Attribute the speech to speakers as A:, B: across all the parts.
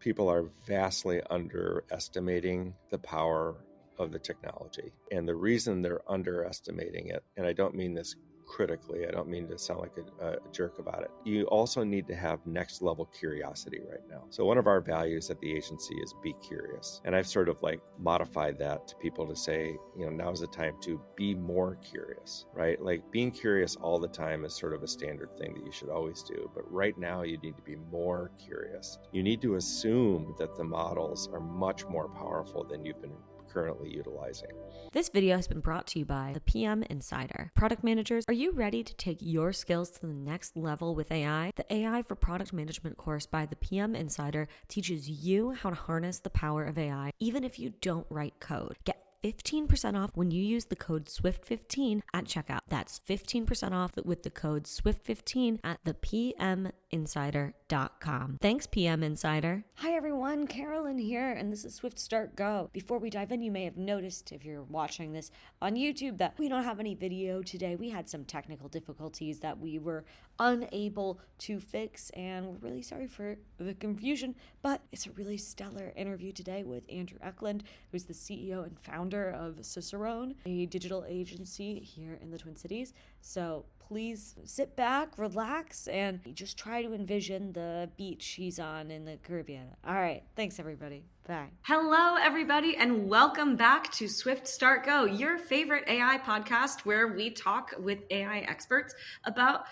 A: People are vastly underestimating the power of the technology. And the reason they're underestimating it, and I don't mean this critically, I don't mean to sound like a jerk about it. You also need to have next level curiosity right now. So one of our values at the agency is be curious. And I've sort of like modified that to people to say, now's the time to be more curious, right? Like being curious all the time is sort of a standard thing that you should always do. But right now you need to be more curious. You need to assume that the models are much more powerful than you've been currently utilizing.
B: This video has been brought to you by the PM Insider. Product managers, are you ready to take your skills to the next level with AI? The AI for Product Management course by the PM Insider teaches you how to harness the power of AI, even if you don't write code. Get 15% off when you use the code SWIFT15 at checkout. That's 15% off with the code SWIFT15 at thepminsider.com. Thanks, PM Insider. Hi, everyone. Carolyn here, and this is Swift Start Go. Before we dive in, you may have noticed, if you're watching this on YouTube, that we don't have any video today. We had some technical difficulties that we were unable to fix, and we're really sorry for the confusion, but it's a really stellar interview today with Andrew Eklund, who's the CEO and founder of Ciceron, a digital agency here in the Twin Cities. So please sit back, relax, and just try to envision the beach he's on in the Caribbean. All right. Thanks, everybody. Bye. Hello, everybody, and welcome back to Swift Start Go, your favorite AI podcast where we talk with AI experts about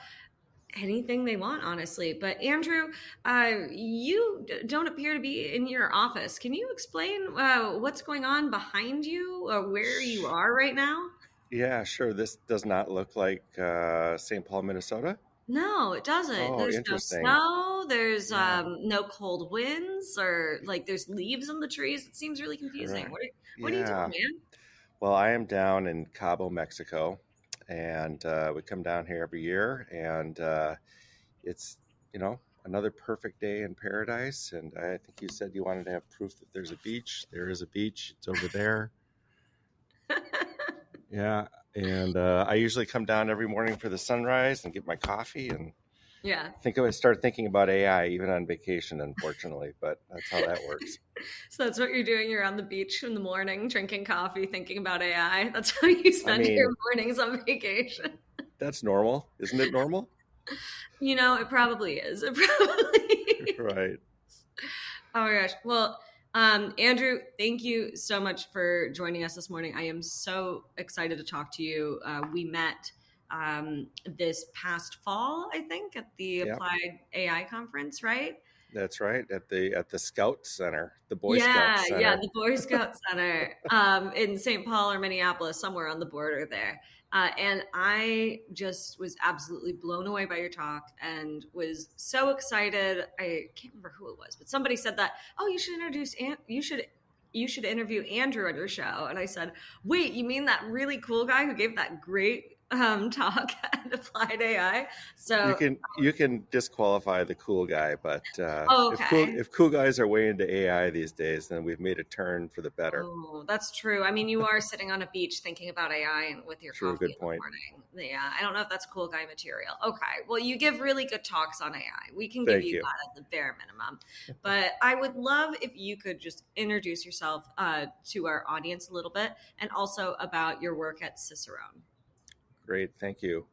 B: anything they want, honestly. But Andrew, you don't appear to be in your office. Can you explain what's going on behind you or where you are right now?
A: Yeah, sure. This does not look like St. Paul, Minnesota.
B: No, it doesn't.
A: Oh,
B: There's
A: interesting.
B: no snow. There's no cold winds, or like there's leaves on the trees. It seems really confusing.
A: Correct.
B: What are you doing, man?
A: Well, I am down in Cabo, Mexico, and we come down here every year, and it's another perfect day in paradise. And I think you said you wanted to have proof that there's a beach. There is a beach. It's over there. Yeah, and I usually come down every morning for the sunrise and get my coffee and start thinking about AI even on vacation, unfortunately, but that's how that works.
B: So that's what you're doing. You're on the beach in the morning, drinking coffee, thinking about AI. That's how you spend your mornings on vacation.
A: That's normal. Isn't it normal?
B: It probably is. It probably
A: right.
B: Oh my gosh. Well, Andrew, thank you so much for joining us this morning. I am so excited to talk to you. We met this past fall, I think, at the Applied AI conference, right?
A: That's right, at the Scout Center, the Boy Scout Center.
B: Yeah, the Boy Scout Center in St. Paul or Minneapolis, somewhere on the border there. And I just was absolutely blown away by your talk and was so excited. I can't remember who it was, but somebody said that, oh, you should interview Andrew on your show. And I said, wait, you mean that really cool guy who gave that great talk at Applied AI? So
A: you can disqualify the cool guy, but
B: okay.
A: if cool guys are way into AI these days, then we've made a turn for the better.
B: Oh, that's true. I mean, you are sitting on a beach thinking about AI and with your coffee in the morning. Yeah, I don't know if that's cool guy material. Okay, well, you give really good talks on AI. We can give you that at the bare minimum. But I would love if you could just introduce yourself to our audience a little bit, and also about your work at Ciceron.
A: Great, thank you.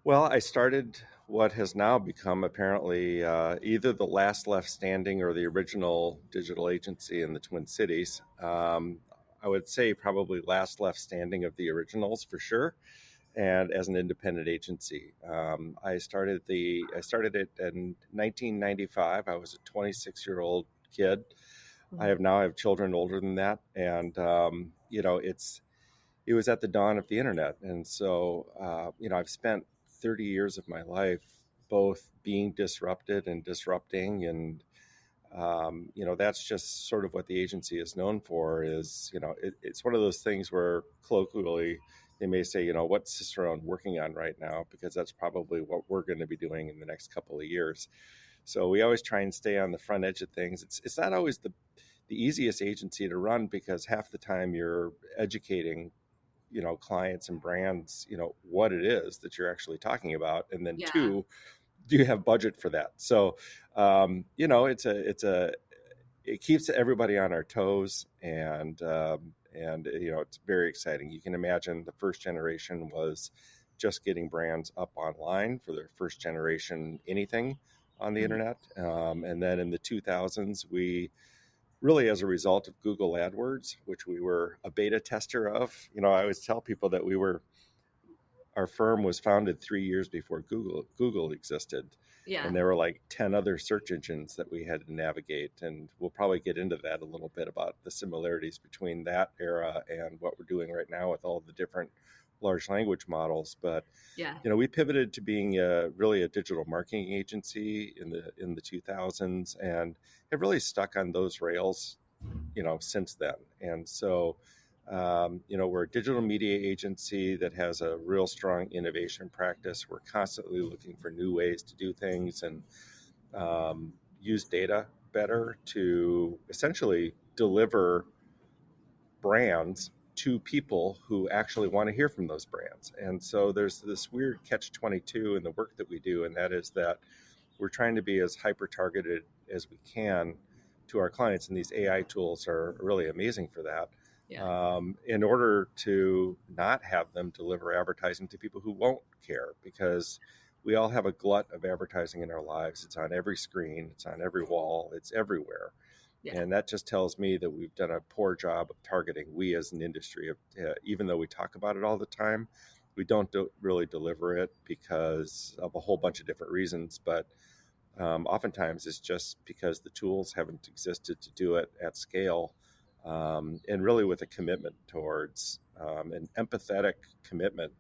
A: Well, I started what has now become apparently either the last left standing or the original digital agency in the Twin Cities. I would say probably last left standing of the originals for sure, and as an independent agency. I started it in 1995. I was a 26-year-old kid. I have children older than that, and it was at the dawn of the internet. And so, I've spent 30 years of my life both being disrupted and disrupting. And, that's just sort of what the agency is known for is, it's one of those things where colloquially they may say, what's Ciceron working on right now? Because that's probably what we're going to be doing in the next couple of years. So we always try and stay on the front edge of things. It's not always the easiest agency to run because half the time you're educating clients and brands, what it is that you're actually talking about. And then two, do you have budget for that? So, it's a it keeps everybody on our toes, and it's very exciting. You can imagine the first generation was just getting brands up online for their first generation anything on the
B: Mhm.
A: internet, and then in the 2000s we really, as a result of Google AdWords, which we were a beta tester of. I always tell people that our firm was founded 3 years before Google existed,
B: Yeah.
A: and there were like 10 other search engines that we had to navigate. And we'll probably get into that a little bit about the similarities between that era and what we're doing right now with all the different large language models. But
B: Yeah.
A: we pivoted to being really a digital marketing agency in the 2000s, and have really stuck on those rails since then. And so we're a digital media agency that has a real strong innovation practice. We're constantly looking for new ways to do things, and use data better to essentially deliver brands to people who actually want to hear from those brands. And so there's this weird catch 22 in the work that we do, and that is that we're trying to be as hyper targeted as we can to our clients, and these AI tools are really amazing for that.
B: Yeah.
A: In order to not have them deliver advertising to people who won't care, because we all have a glut of advertising in our lives. It's on every screen, it's on every wall, it's everywhere.
B: Yeah.
A: And that just tells me that we've done a poor job of targeting. We as an industry, even though we talk about it all the time, we don't really deliver it because of a whole bunch of different reasons. But oftentimes it's just because the tools haven't existed to do it at scale, and really with a commitment towards an empathetic commitment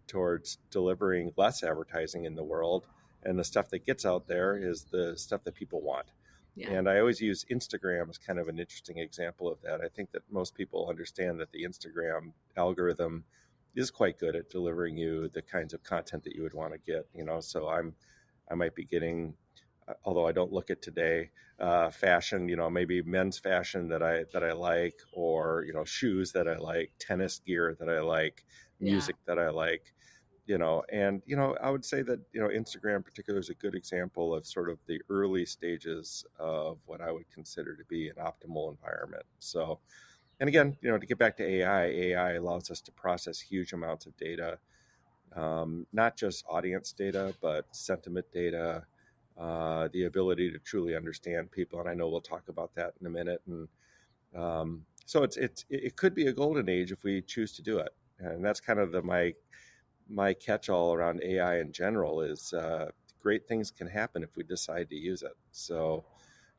A: towards delivering less advertising in the world. And the stuff that gets out there is the stuff that people want.
B: Yeah.
A: And I always use Instagram as kind of an interesting example of that. I think that most people understand that the Instagram algorithm is quite good at delivering you the kinds of content that you would want to get. So I might be getting, although I don't look at today, fashion. Maybe men's fashion that I like, or shoes that I like, tennis gear that I like,
B: Yeah.
A: music that I like. And I would say that Instagram in particular is a good example of sort of the early stages of what I would consider to be an optimal environment. So, and again, to get back to AI allows us to process huge amounts of data, not just audience data, but sentiment data, the ability to truly understand people. And I know we'll talk about that in a minute. And so it could be a golden age if we choose to do it. And that's kind of my catch-all around AI in general is great things can happen if we decide to use it. So,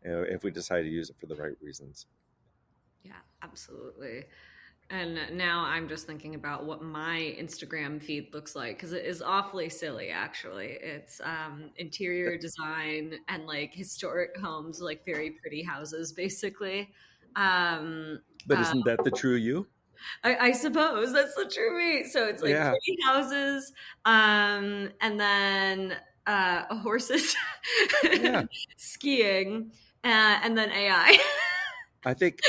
A: if we decide to use it for the right reasons.
B: Yeah, absolutely. And now I'm just thinking about what my Instagram feed looks like because it is awfully silly, actually. It's interior design and like historic homes, like very pretty houses, basically. Um,
A: But
B: uh,
A: isn't that the true you?
B: I suppose that's the true me. So it's like
A: Yeah,
B: pretty houses, and then horses,
A: yeah.
B: skiing, and then AI.
A: I think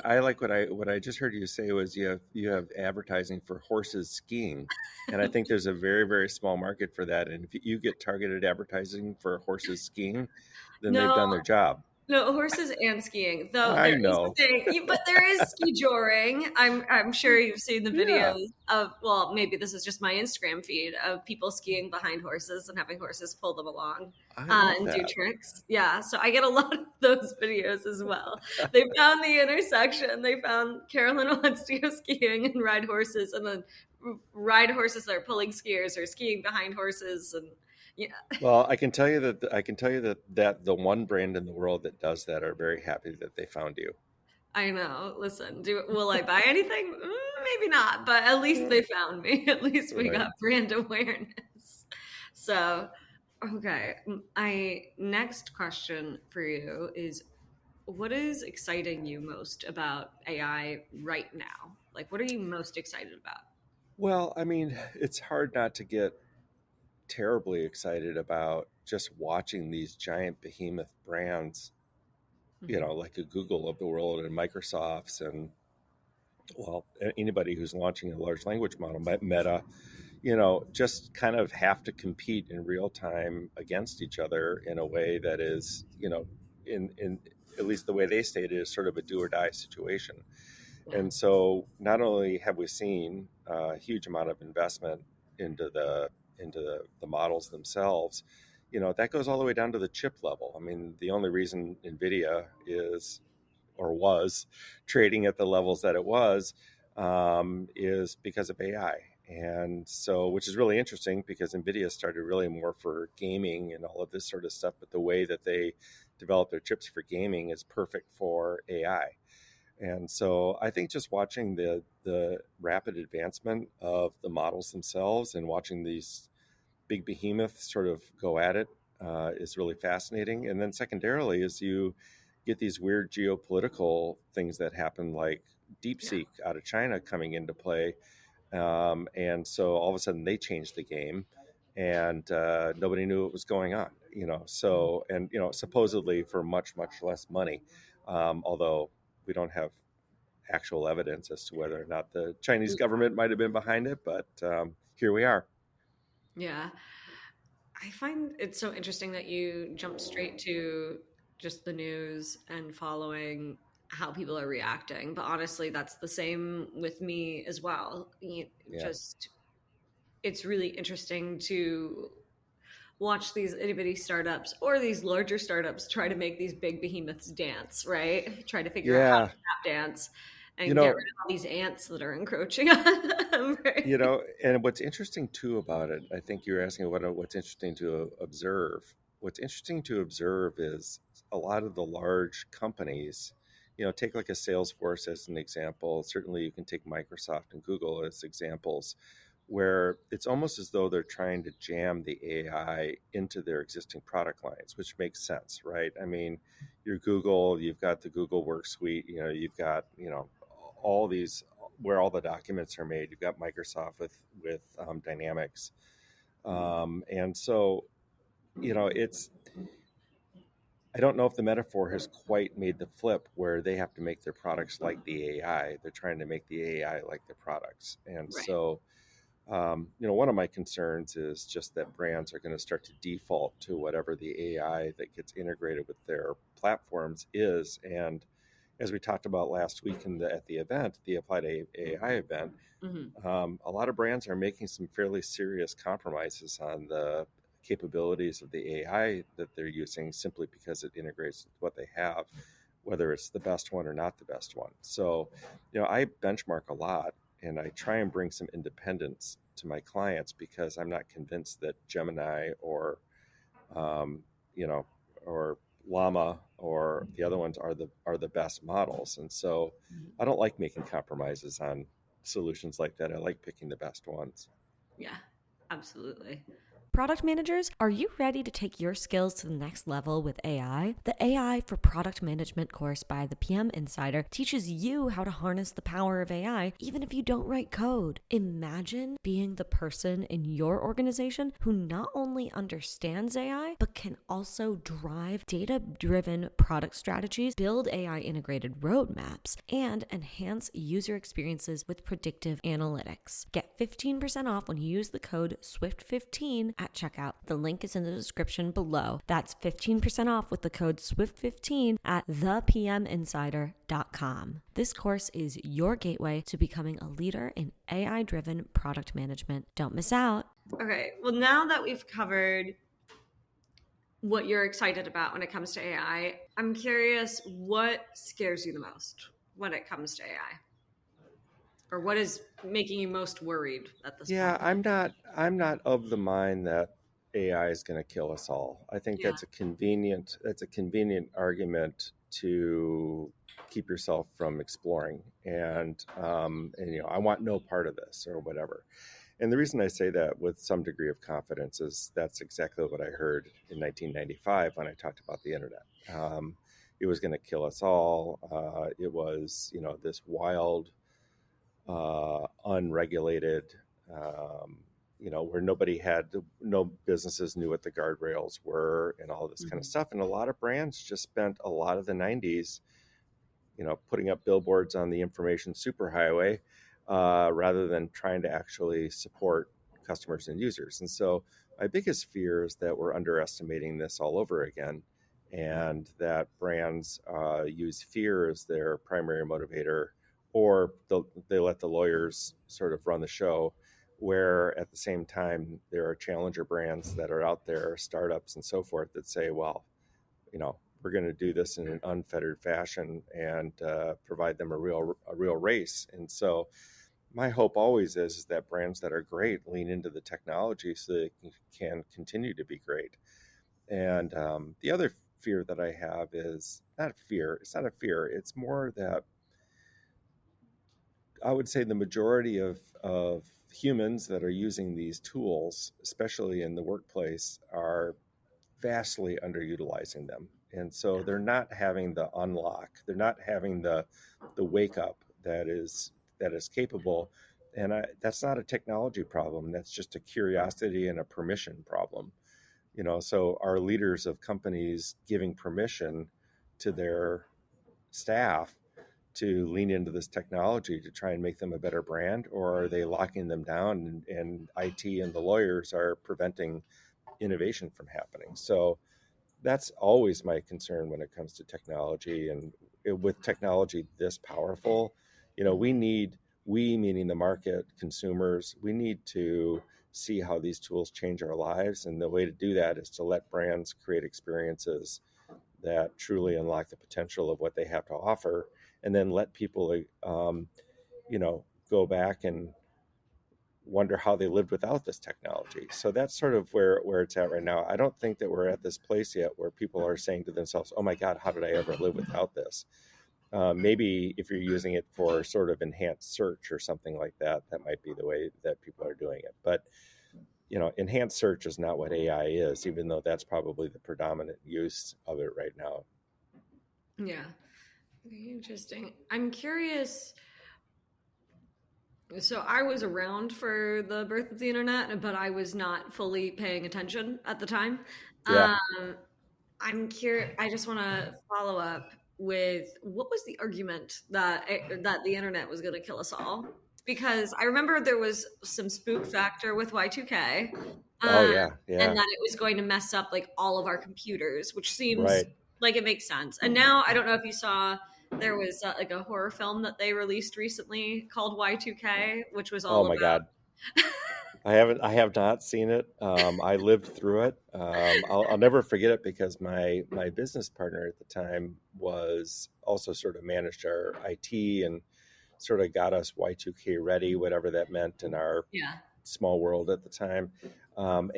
A: I like what I just heard you say was you have advertising for horses skiing, and I think there's a very very small market for that. And if you get targeted advertising for horses skiing, then they've
B: No,
A: done their job.
B: no, horses and skiing. Though
A: I
B: there is a
A: know.
B: thing, but there is ski joring. I'm sure you've seen the
A: Yeah,
B: videos of. Well, maybe this is just my Instagram feed of people skiing behind horses and having horses pull them along
A: I love
B: and do
A: that.
B: tricks. Yeah, so I get a lot of those videos as well. They found the intersection. They found Carolyn wants to go skiing and ride horses, and then ride horses that are pulling skiers or skiing behind horses, and yeah.
A: Well, I can tell you that the one brand in the world that does that are very happy that they found you.
B: I know. Listen, will I buy anything? Maybe not, but at least
A: Yeah,
B: they found me. At least we
A: right.
B: got brand awareness. So, okay. I next question for you is what is exciting you most about AI right now? Like what are you most excited about?
A: Well, I mean, it's hard not to get terribly excited about just watching these giant behemoth brands,
B: Hmm.
A: like a Google of the world and Microsofts, and well, anybody who's launching a large language model, Meta, just kind of have to compete in real time against each other in a way that is, in at least the way they stated, is sort of a do or die situation.
B: Yeah.
A: And so not only have we seen a huge amount of investment into the models themselves, that goes all the way down to the chip level. I mean, the only reason NVIDIA is or was trading at the levels that it was is because of AI. And so, which is really interesting because NVIDIA started really more for gaming and all of this sort of stuff, but the way that they develop their chips for gaming is perfect for AI. And so I think just watching the rapid advancement of the models themselves and watching these big behemoths sort of go at it is really fascinating. And then secondarily is you get these weird geopolitical things that happen, like
B: Yeah.
A: DeepSeek out of China coming into play. And so all of a sudden they changed the game and nobody knew what was going on, so, and, supposedly for much, much less money. Although we don't have actual evidence as to whether or not the Chinese government might have been behind it, but here we are.
B: Yeah. I find it so interesting that you jump straight to just the news and following how people are reacting. But honestly, that's the same with me as well.
A: Yeah.
B: Just, it's really interesting to watch these itty bitty startups or these larger startups try to make these big behemoths dance, right? Try to figure out how to
A: Yeah.
B: tap dance
A: You
B: and get rid
A: know,
B: of all these ants that are encroaching on them, right?
A: and what's interesting too about it, I think you're asking what's interesting to observe. What's interesting to observe is a lot of the large companies, take like a Salesforce as an example. Certainly you can take Microsoft and Google as examples, where it's almost as though they're trying to jam the AI into their existing product lines, which makes sense, right? I mean, your Google, you've got the Google Work Suite, you've got, all these where all the documents are made. You've got Microsoft with Dynamics, and so it's. I don't know if the metaphor has quite made the flip where they have to make their products like the AI. They're trying to make the AI like the products, and
B: Right.
A: so one of my concerns is just that brands are going to start to default to whatever the AI that gets integrated with their platforms is. And as we talked about last week at the event, the Applied AI event,
B: Hmm.
A: a lot of brands are making some fairly serious compromises on the capabilities of the AI that they're using simply because it integrates with what they have, whether it's the best one or not the best one. So, I benchmark a lot and I try and bring some independence to my clients because I'm not convinced that Gemini um, you know, or Llama or the other ones are the best models. And so I don't like making compromises on solutions like that. I like picking the best ones.
B: Yeah, absolutely.
C: Product managers, are you ready to take your skills to the next level with AI? The AI for Product Management course by the PM Insider teaches you how to harness the power of AI even if you don't write code. Imagine being the person in your organization who not only understands AI, but can also drive data-driven product strategies, build AI-integrated roadmaps, and enhance user experiences with predictive analytics. Get 15% off when you use the code SWIFT15 at checkout. The link is in the description below. That's 15% off with the code SWIFT15 at thepminsider.com. This course is your gateway to becoming a leader in AI-driven product management. Don't miss out.
B: Okay, well, now that we've covered what you're excited about when it comes to AI, I'm curious what scares you the most when it comes to AI? Or what is making you most worried at this
A: Yeah,
B: point?
A: I'm not of the mind that AI is going to kill us all. I think
B: Yeah.
A: that's a convenient argument to keep yourself from exploring. And I want no part of this or whatever. And the reason I say that with some degree of confidence is that's exactly what I heard in 1995 when I talked about the internet. It was going to kill us all. It was, this wild, unregulated, where no businesses knew what the guardrails were and all this kind of stuff. And a lot of brands just spent a lot of the 90s, putting up billboards on the information superhighway rather than trying to actually support customers and users. And so my biggest fear is that we're underestimating this all over again. and that brands use fear as their primary motivator, or they let the lawyers sort of run the show, where at the same time there are challenger brands that are out there, startups and so forth, that say, well, we're going to do this in an unfettered fashion and provide them a real race. And so my hope always is that brands that are great lean into the technology so they can continue to be great. And the other fear that I have is not fear. It's not a fear. It's more that I would say the majority of humans that are using these tools, especially in the workplace, are vastly underutilizing them. And so they're not having the unlock. They're not having the wake up that is capable. And that's not a technology problem. That's just a curiosity and a permission problem. So are leaders of companies giving permission to their staff to lean into this technology to try and make them a better brand, or are they locking them down, and IT and the lawyers are preventing innovation from happening? So that's always my concern when it comes to technology. And with technology this powerful, we meaning the market, consumers, we need to see how these tools change our lives. And the way to do that is to let brands create experiences that truly unlock the potential of what they have to offer, and then let people, go back and wonder how they lived without this technology. So that's sort of where it's at right now. I don't think that we're at this place yet where people are saying to themselves, oh my God, how did I ever live without this? Maybe if you're using it for sort of enhanced search or something like that, that might be the way that people are doing it. But, enhanced search is not what AI is, even though that's probably the predominant use of it right now.
D: Yeah. Very interesting. I'm curious. So I was around for the birth of the internet, but I was not fully paying attention at the time.
A: Yeah.
D: I'm curious. I just want to follow up with what was the argument that the internet was going to kill us all? Because I remember there was some spook factor with Y2K,
A: Oh,
D: um,
A: yeah.
D: and
A: Yeah.
D: that it was going to mess up like all of our computers, which seems
A: Right.
D: like it makes sense. And now I don't know if you saw there was like a horror film that they released recently called Y2K, which was
A: Oh
D: all
A: my
D: about.
A: God. I have not seen it. I lived through it. I'll never forget it because my business partner at the time was also sort of managed our IT and sort of got us Y2K ready, whatever that meant in our
D: Yeah.
A: small world at the time. And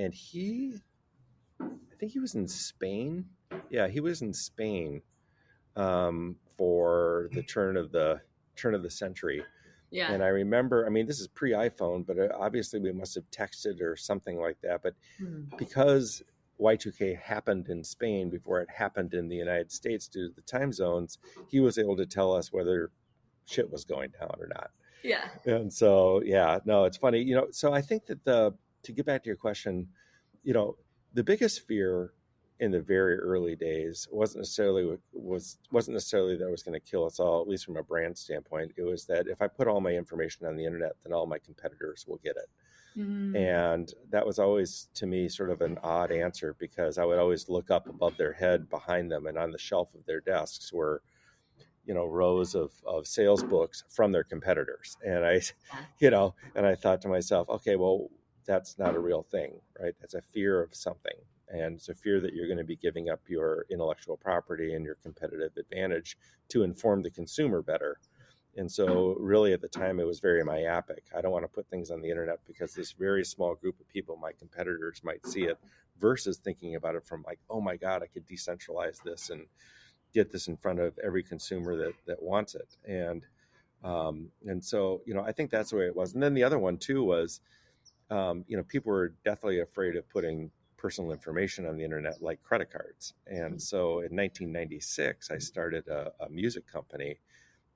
A: I think he was in Spain. Yeah, he was in Spain for the turn of the century.
D: Yeah.
A: And I remember, I mean, this is pre-iPhone, but obviously we must have texted or something like that. But because Y2K happened in Spain before it happened in the United States due to the time zones, he was able to tell us whether shit was going down or not.
D: Yeah.
A: And so, yeah, no, it's funny, so I think that to get back to your question, the biggest fear in the very early days wasn't necessarily that it was going to kill us all, at least from a brand standpoint. It was that if I put all my information on the internet, then all my competitors will get it. And that was always, to me, sort of an odd answer, because I would always look up above their head behind them, and on the shelf of their desks were rows of sales books from their competitors. And I thought to myself, okay, well, that's not a real thing, right? That's a fear of something. And it's a fear that you're going to be giving up your intellectual property and your competitive advantage to inform the consumer better. And so really at the time, it was very myopic. I don't want to put things on the internet because this very small group of people, my competitors, might see it, versus thinking about it from like, oh my God, I could decentralize this and get this in front of every consumer that wants it. And so, I think that's the way it was. And then the other one too was, people were deathly afraid of putting personal information on the internet, like credit cards. And so in 1996, I started a music company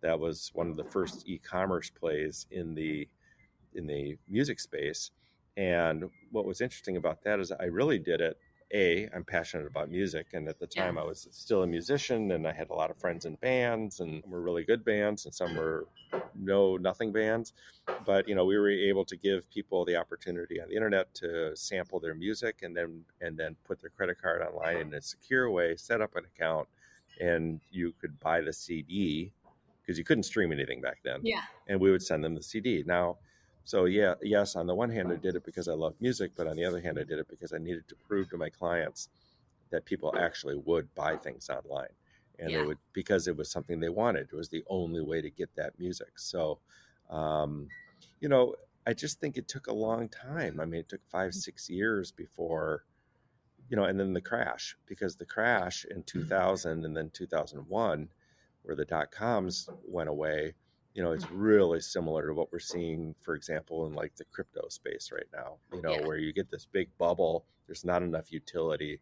A: that was one of the first e-commerce plays in the music space. And what was interesting about that is I really did it. I'm passionate about music, and at the time I was still a musician, and I had a lot of friends in bands, and some were really good bands, and some were nothing bans, but we were able to give people the opportunity on the internet to sample their music and then put their credit card online in a secure way, set up an account, and you could buy the CD because you couldn't stream anything back then.
D: Yeah.
A: And we would send them the CD. Now, so yeah, yes, on the one hand, I did it because I love music, but on the other hand, I did it because I needed to prove to my clients that people actually would buy things online. And they would, because it was something they wanted. It was the only way to get that music. So, I just think it took a long time. I mean, it took 5-6 years before, and then the crash, because the crash in 2000 and then 2001, where the dot-coms went away, it's really similar to what we're seeing, for example, in like the crypto space right now, where you get this big bubble, there's not enough utility,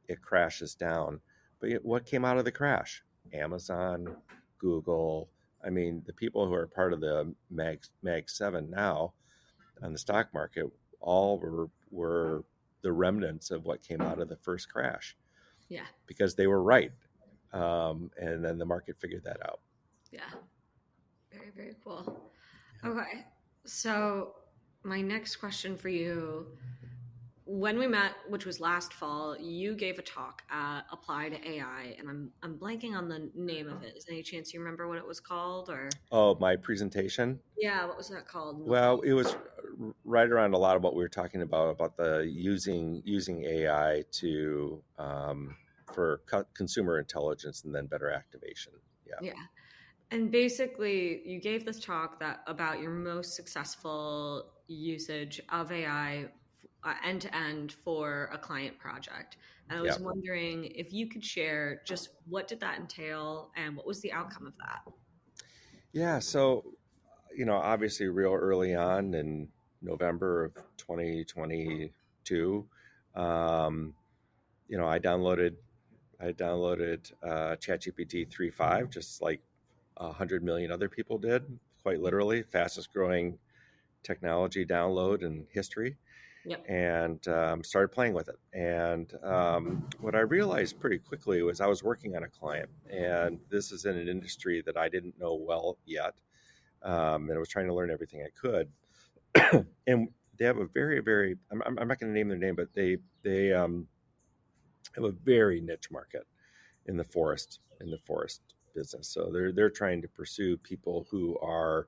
A: it crashes down. But what came out of the crash? Amazon, Google. I mean, the people who are part of the Mag 7 now on the stock market all were the remnants of what came out of the first crash.
D: Yeah.
A: Because they were right. And then the market figured that out.
D: Yeah. Very, very cool. Yeah. Okay. So my next question for you, when we met, which was last fall, you gave a talk at Apply to AI, and I'm blanking on the name of it. Is there any chance you remember what it was called? Or
A: my presentation?
D: Yeah, what was that called?
A: Well, it was right around a lot of what we were talking about the using AI to for consumer intelligence and then better activation. Yeah.
D: And basically, you gave this talk about your most successful usage of AI end to end for a client project. And I was wondering if you could share just what did that entail and what was the outcome of that?
A: Yeah, so obviously real early on in November of 2022, I downloaded ChatGPT 3.5 just like 100 million other people did, quite literally, fastest growing technology download in history.
D: Yep.
A: And started playing with it. And what I realized pretty quickly was I was working on a client, and this is in an industry that I didn't know well yet. And I was trying to learn everything I could. And they have a very, very, I'm not going to name their name, but they have a very niche market in the forest business. So they're trying to pursue people who are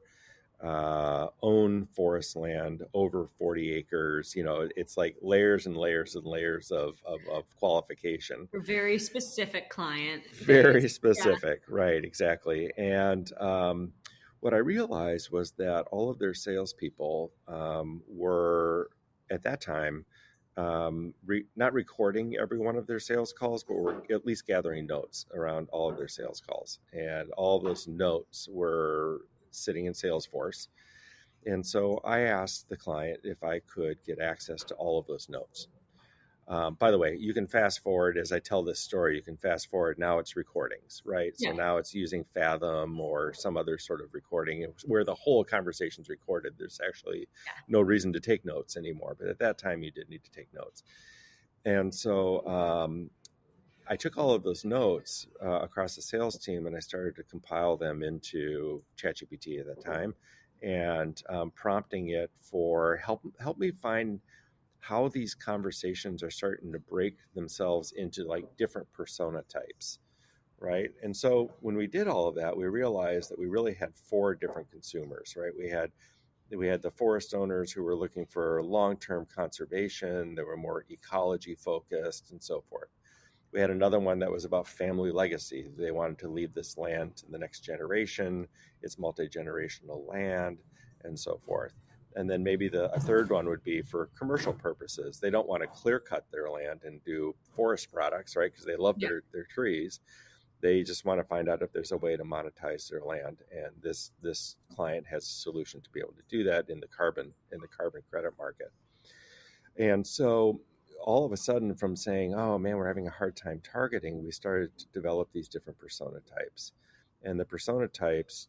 A: own forest land over 40 acres. It's like layers and layers and layers of qualification.
D: A very specific client.
A: Very specific, right? Exactly. And what I realized was that all of their salespeople were at that time not recording every one of their sales calls, but were at least gathering notes around all of their sales calls. And all of those notes were sitting in Salesforce. And so I asked the client if I could get access to all of those notes. By the way, you can fast forward as I tell this story. You can fast forward. Now it's recordings, right? Yeah. So now it's using Fathom or some other sort of recording where the whole conversation's recorded. There's actually no reason to take notes anymore. But at that time, you did need to take notes. And so I took all of those notes across the sales team, and I started to compile them into ChatGPT at that time, and prompting it for help me find how these conversations are starting to break themselves into like different persona types, right? And so when we did all of that, we realized that we really had 4 different consumers, right? We had the forest owners who were looking for long-term conservation, they were more ecology focused and so forth. We had another one that was about family legacy. They wanted to leave this land to the next generation. It's multi-generational land and so forth. And then maybe a third one would be for commercial purposes. They don't want to clear cut their land and do forest products, right? Because they love their trees. They just want to find out if there's a way to monetize their land. And this client has a solution to be able to do that in the carbon credit market. And so all of a sudden, from saying, oh man, we're having a hard time targeting, we started to develop these different persona types. And the persona types,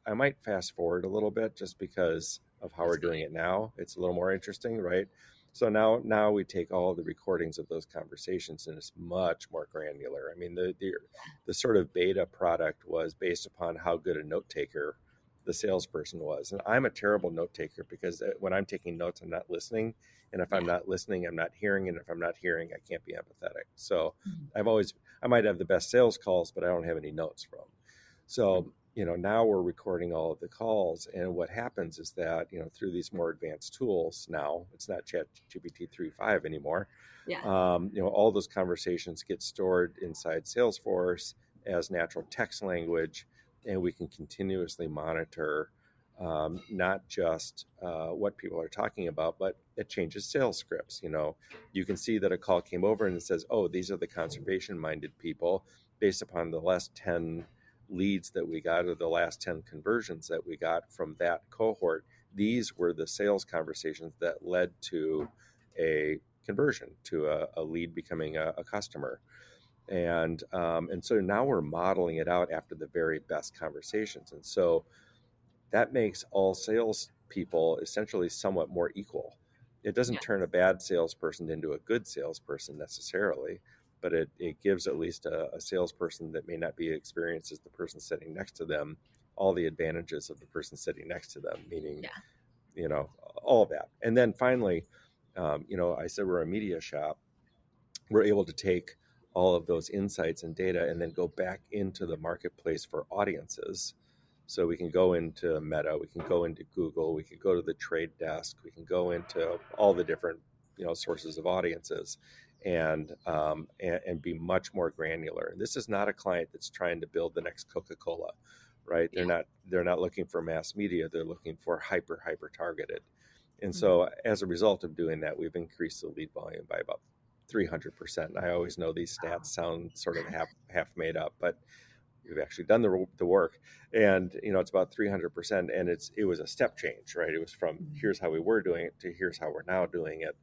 A: I might fast forward a little bit just because of how we're doing it now. It's a little more interesting, right? So now we take all the recordings of those conversations, and it's much more granular. I mean, the sort of beta product was based upon how good a note taker the salesperson was. And I'm a terrible note taker because when I'm taking notes, I'm not listening. And if I'm not listening, I'm not hearing. And if I'm not hearing, I can't be empathetic. So I might have the best sales calls, but I don't have any notes from. So, now we're recording all of the calls. And what happens is that, through these more advanced tools now, it's not ChatGPT 3.5 anymore.
D: Yeah.
A: All those conversations get stored inside Salesforce as natural text language, and we can continuously monitor not just what people are talking about, but it changes sales scripts. You can see that a call came over and it says, oh, these are the conservation-minded people based upon the last 10 leads that we got or the last 10 conversions that we got from that cohort. These were the sales conversations that led to a conversion, to a lead becoming a customer. And so now we're modeling it out after the very best conversations. And so that makes all salespeople essentially somewhat more equal. It doesn't turn a bad salesperson into a good salesperson necessarily, but it gives at least a salesperson that may not be experienced as the person sitting next to them all the advantages of the person sitting next to them, meaning, all that. And then finally, I said we're a media shop. We're able to take all of those insights and data and then go back into the marketplace for audiences. So we can go into Meta, we can go into Google, we can go to the trade desk, we can go into all the different sources of audiences and be much more granular. This is not a client that's trying to build the next Coca-Cola, right? They're not looking for mass media. They're looking for hyper targeted. And so as a result of doing that, we've increased the lead volume by about 300%. I always know these stats sound sort of half made up, but we've actually done the work, and it's about 300%, and it was a step change, right? It was from here's how we were doing it to here's how we're now doing it,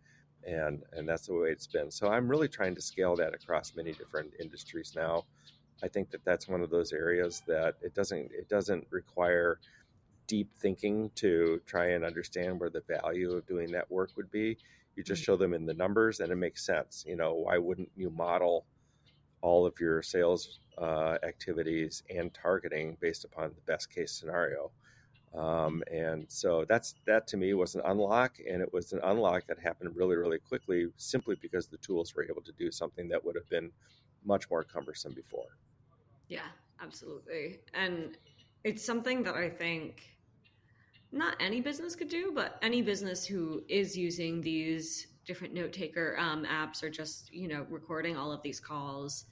A: and that's the way it's been. So I'm really trying to scale that across many different industries now. I think that that's one of those areas that it doesn't require deep thinking to try and understand where the value of doing that work would be. You just show them in the numbers and it makes sense. Why wouldn't you model all of your sales activities and targeting based upon the best case scenario? And so that to me was an unlock, and it was an unlock that happened really, really quickly, simply because the tools were able to do something that would have been much more cumbersome before.
D: Yeah, absolutely. And it's something that I think not any business could do, but any business who is using these different note taker apps or just, recording all of these calls,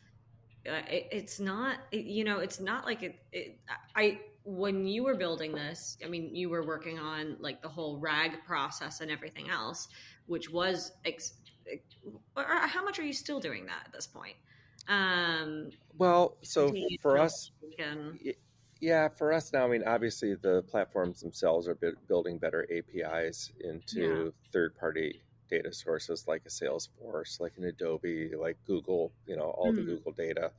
D: it's not like when you were building this, I mean, you were working on like the whole RAG process and everything else, which was, how much are you still doing that at this point?
A: Well, so for us, for us now, I mean, obviously the platforms themselves are building better APIs into third-party data sources like a Salesforce, like an Adobe, like Google, all the Google data.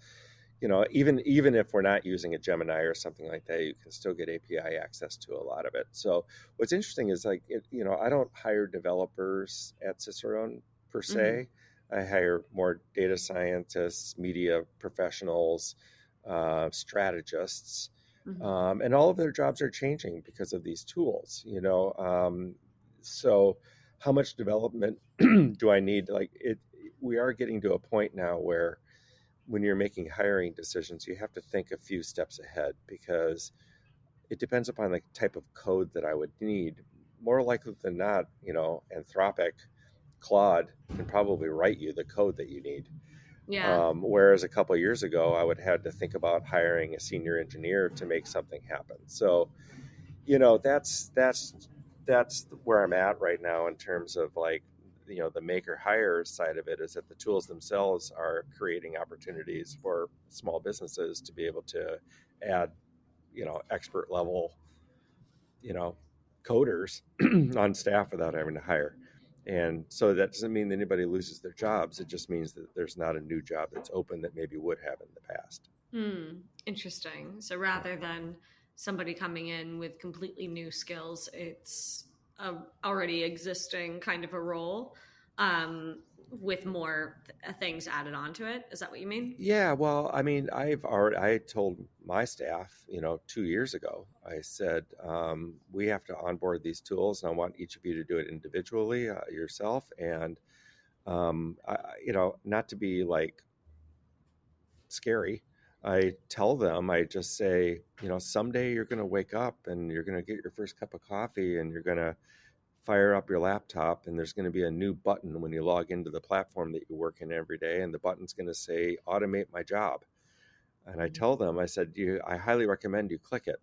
A: Even if we're not using a Gemini or something like that, you can still get API access to a lot of it. So what's interesting is I don't hire developers at Ciceron per se. I hire more data scientists, media professionals, strategists, and all of their jobs are changing because of these tools. So how much development do I need? We are getting to a point now where when you're making hiring decisions, you have to think a few steps ahead, because it depends upon the type of code that I would need. More likely than not, Anthropic, Claude can probably write you the code that you need. Whereas a couple of years ago, I would have to think about hiring a senior engineer to make something happen. So, that's where I'm at right now in terms of the make or hire side of it, is that the tools themselves are creating opportunities for small businesses to be able to add, expert level, coders on staff without having to hire. And so that doesn't mean that anybody loses their jobs. It just means that there's not a new job that's open that maybe would have in the past.
D: Interesting. So rather than somebody coming in with completely new skills, it's a already existing kind of a role with more things added onto it. Is that what you mean?
A: Yeah. Well, I mean, I told my staff, 2 years ago, I said, we have to onboard these tools, and I want each of you to do it individually yourself. And, not to be like scary, I tell them, I just say, someday you're going to wake up and you're going to get your first cup of coffee and you're going to fire up your laptop, and there's going to be a new button when you log into the platform that you work in every day. And the button's going to say, automate my job. And I tell them, I said, I highly recommend you click it,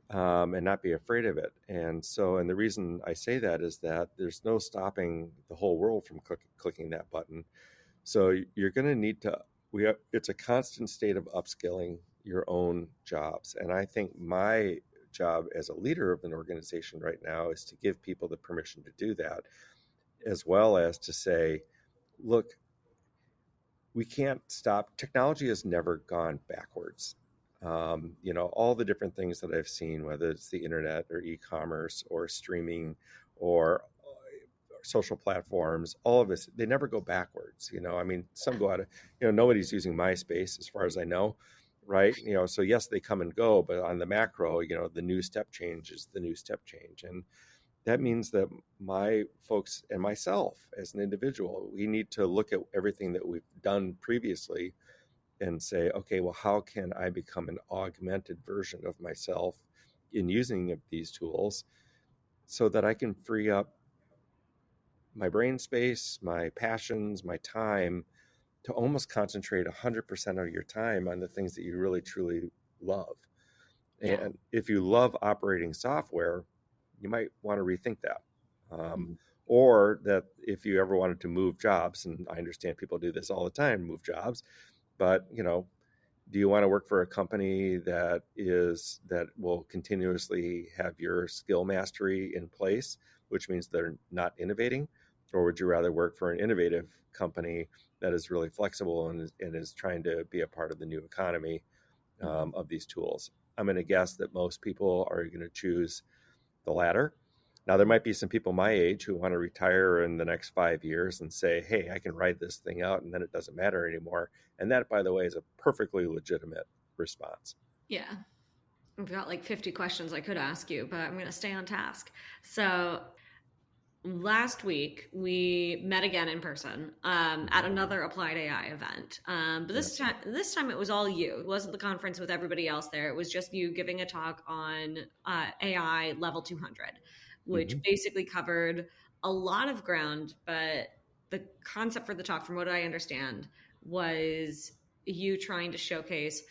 A: and not be afraid of it. And the reason I say that is that there's no stopping the whole world from clicking that button. So you're going to need to, it's a constant state of upskilling your own jobs. And I think my job as a leader of an organization right now is to give people the permission to do that, as well as to say, look, we can't stop. Technology has never gone backwards. All the different things that I've seen, whether it's the internet or e-commerce or streaming or social platforms, all of this, they never go backwards. Some go out of, nobody's using MySpace as far as I know, right? So yes, they come and go, but on the macro, the new step change is the new step change. And that means that my folks and myself as an individual, we need to look at everything that we've done previously and say, okay, well, how can I become an augmented version of myself in using these tools so that I can free up my brain space, my passions, my time to almost concentrate 100% of your time on the things that you really, truly love.
D: Yeah.
A: And if you love operating software, you might want to rethink that. Or that if you ever wanted to move jobs, and I understand people do this all the time, move jobs, but do you want to work for a company that will continuously have your skill mastery in place, which means they're not innovating? Or would you rather work for an innovative company that is really flexible and is trying to be a part of the new economy of these tools? I'm going to guess that most people are going to choose the latter. Now, there might be some people my age who want to retire in the next 5 years and say, hey, I can write this thing out and then it doesn't matter anymore. And that, by the way, is a perfectly legitimate response.
D: Yeah. I've got like 50 questions I could ask you, but I'm going to stay on task. So last week we met again in person at another applied AI event. But this time it was all you. It wasn't the conference with everybody else there. It was just you giving a talk on AI level 200, which basically covered a lot of ground. But the concept for the talk, from what I understand, was you trying to showcase,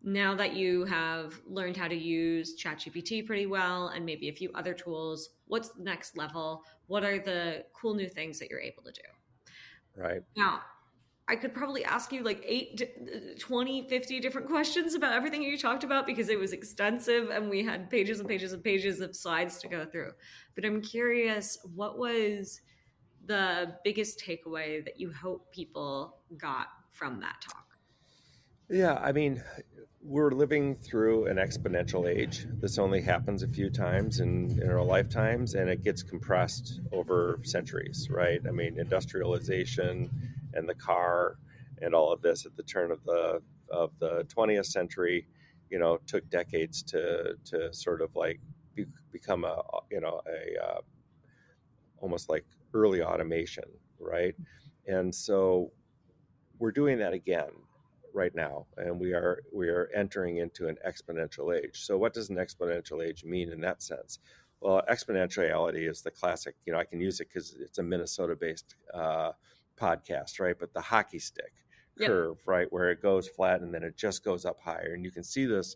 D: now that you have learned how to use ChatGPT pretty well and maybe a few other tools, what's the next level? What are the cool new things that you're able to do?
A: Right.
D: Now, I could probably ask you like 8, 20, 50 different questions about everything you talked about because it was extensive and we had pages and pages and pages of slides to go through. But I'm curious, what was the biggest takeaway that you hope people got from that talk?
A: Yeah, we're living through an exponential age. This only happens a few times in our lifetimes, and it gets compressed over centuries, right? Industrialization and the car and all of this at the turn of the 20th century, took decades to sort of like become a almost like early automation, right? And so we're doing that again right now, and we are entering into an exponential age. So what does an exponential age mean in that sense? Well, exponentiality is the classic, I can use it because it's a Minnesota-based podcast, right? But the hockey stick curve, right, where it goes flat and then it just goes up higher. And you can see this